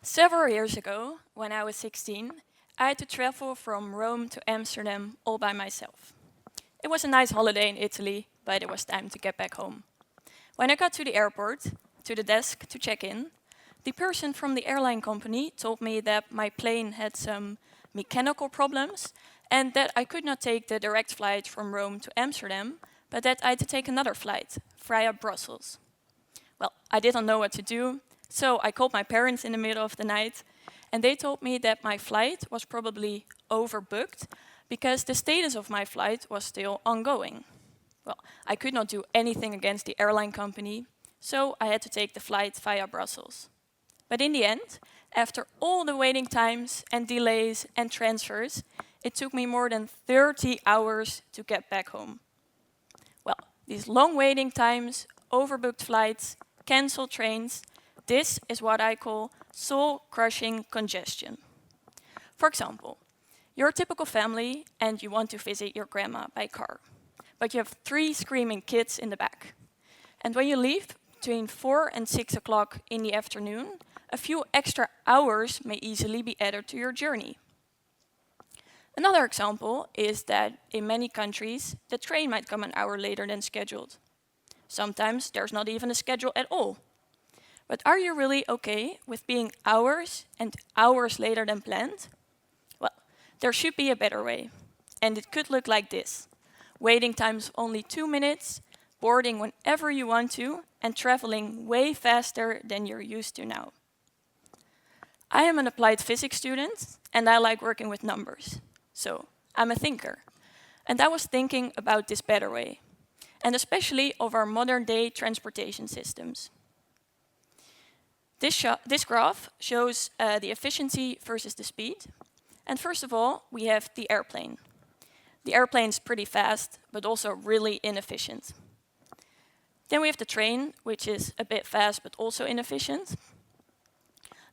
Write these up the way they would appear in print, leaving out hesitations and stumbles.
Several years ago, when I was 16, I had to travel from Rome to Amsterdam all by myself. It was a nice holiday in Italy, but it was time to get back home. When I got to the airport, to the desk to check in, the person from the airline company told me that my plane had some mechanical problems and that I could not take the direct flight from Rome to Amsterdam, but that I had to take another flight via Brussels. Well, I didn't know what to do, so I called my parents in the middle of the night, and they told me that my flight was probably overbooked because the status of my flight was still ongoing. Well, I could not do anything against the airline company, so I had to take the flight via Brussels. But in the end, after all the waiting times and delays and transfers, it took me more than 30 hours to get back home. Well, these long waiting times, overbooked flights, cancelled trains, this is what I call soul-crushing congestion. For example, you're a typical family and you want to visit your grandma by car, but you have 3 screaming kids in the back. And when you leave between 4 and 6 o'clock in the afternoon, a few extra hours may easily be added to your journey. Another example is that in many countries, the train might come an hour later than scheduled. Sometimes there's not even a schedule at all. But are you really okay with being hours and hours later than planned? Well, there should be a better way. And it could look like this. Waiting times only 2 minutes, boarding whenever you want to, and traveling way faster than you're used to now. I am an applied physics student, and I like working with numbers. So, I'm a thinker. And I was thinking about this better way, and especially of our modern-day transportation systems. This graph shows the efficiency versus the speed. And first of all, we have the airplane. The airplane's pretty fast, but also really inefficient. Then we have the train, which is a bit fast, but also inefficient.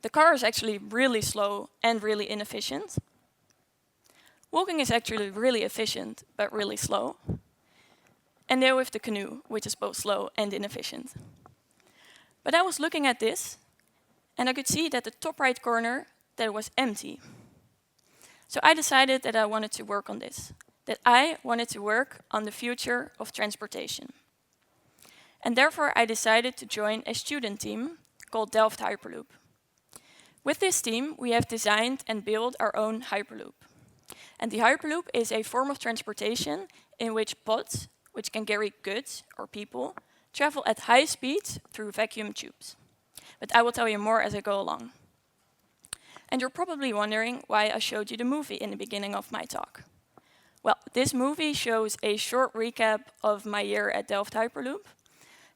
The car is actually really slow and really inefficient. Walking is actually really efficient, but really slow. And then we have the canoe, which is both slow and inefficient. But I was looking at this, and I could see that the top right corner, that it was empty. So I decided that I wanted to work on this, that I wanted to work on the future of transportation. And therefore I decided to join a student team called Delft Hyperloop. With this team, we have designed and built our own Hyperloop. And the Hyperloop is a form of transportation in which pods, which can carry goods or people, travel at high speeds through vacuum tubes. But I will tell you more as I go along. And you're probably wondering why I showed you the movie in the beginning of my talk. Well, this movie shows a short recap of my year at Delft Hyperloop,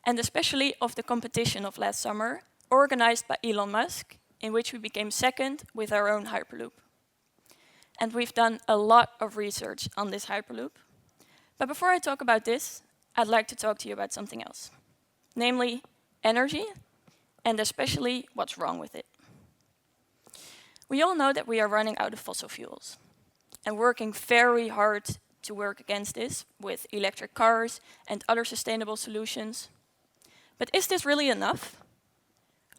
and especially of the competition of last summer, organized by Elon Musk, in which we became second with our own Hyperloop. And we've done a lot of research on this Hyperloop. But before I talk about this, I'd like to talk to you about something else, namely energy, and especially what's wrong with it. We all know that we are running out of fossil fuels and working very hard to work against this with electric cars and other sustainable solutions. But is this really enough?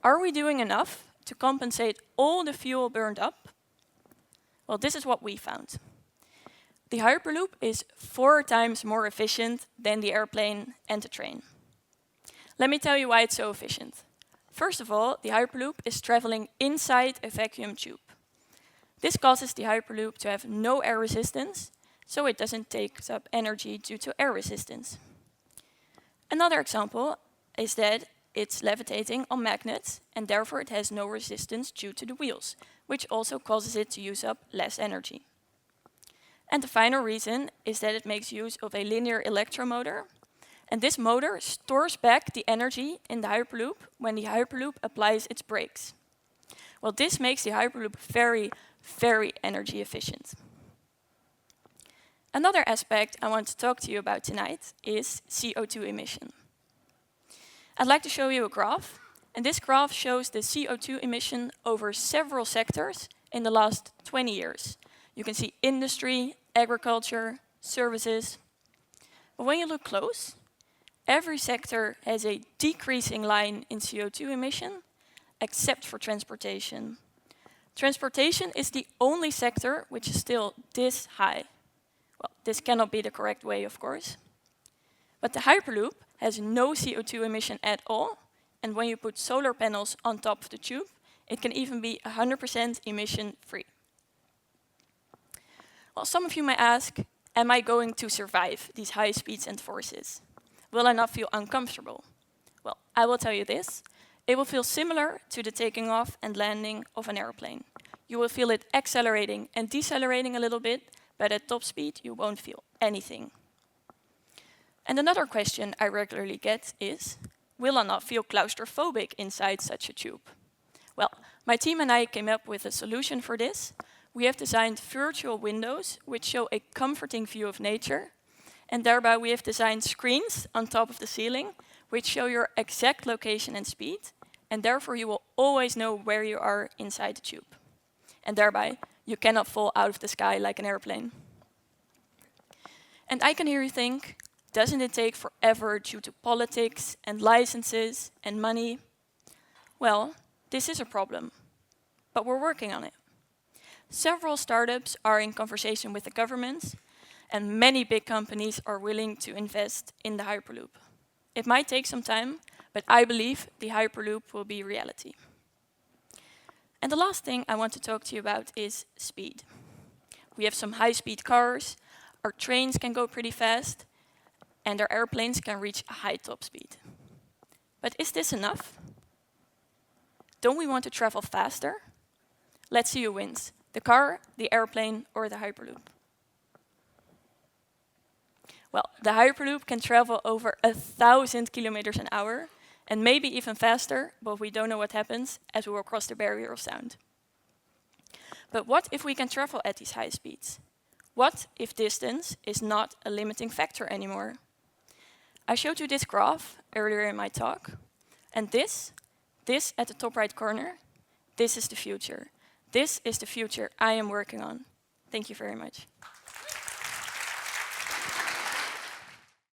Are we doing enough to compensate all the fuel burned up? Well, this is what we found. The Hyperloop is 4 times more efficient than the airplane and the train. Let me tell you why it's so efficient. First of all, the Hyperloop is traveling inside a vacuum tube. This causes the Hyperloop to have no air resistance, so it doesn't take up energy due to air resistance. Another example is that it's levitating on magnets, and therefore it has no resistance due to the wheels, which also causes it to use up less energy. And the final reason is that it makes use of a linear electromotor. And this motor stores back the energy in the Hyperloop when the Hyperloop applies its brakes. Well, this makes the Hyperloop very, very energy efficient. Another aspect I want to talk to you about tonight is CO2 emission. I'd like to show you a graph, and this graph shows the CO2 emission over several sectors in the last 20 years. You can see industry, agriculture, services. But when you look close, every sector has a decreasing line in CO2 emission except for transportation. Transportation is the only sector which is still this high. Well, this cannot be the correct way, of course. But the Hyperloop has no CO2 emission at all, and when you put solar panels on top of the tube, it can even be 100% emission-free. Well, some of you may ask, am I going to survive these high speeds and forces? Will I not feel uncomfortable? Well, I will tell you this. It will feel similar to the taking off and landing of an airplane. You will feel it accelerating and decelerating a little bit, but at top speed you won't feel anything. And another question I regularly get is, will I not feel claustrophobic inside such a tube? Well, my team and I came up with a solution for this. We have designed virtual windows which show a comforting view of nature, and thereby we have designed screens on top of the ceiling which show your exact location and speed, and therefore you will always know where you are inside the tube. And thereby you cannot fall out of the sky like an airplane. And I can hear you think, doesn't it take forever due to politics and licenses and money? Well, this is a problem, but we're working on it. Several startups are in conversation with the government, and many big companies are willing to invest in the Hyperloop. It might take some time, but I believe the Hyperloop will be reality. And the last thing I want to talk to you about is speed. We have some high-speed cars, our trains can go pretty fast, and our airplanes can reach a high top speed. But is this enough? Don't we want to travel faster? Let's see who wins, the car, the airplane, or the Hyperloop. Well, the Hyperloop can travel over 1,000 kilometers an hour, and maybe even faster, but we don't know what happens as we will cross the barrier of sound. But what if we can travel at these high speeds? What if distance is not a limiting factor anymore? I showed you this graph earlier in my talk, and this at the top right corner, this is the future. This is the future I am working on. Thank you very much.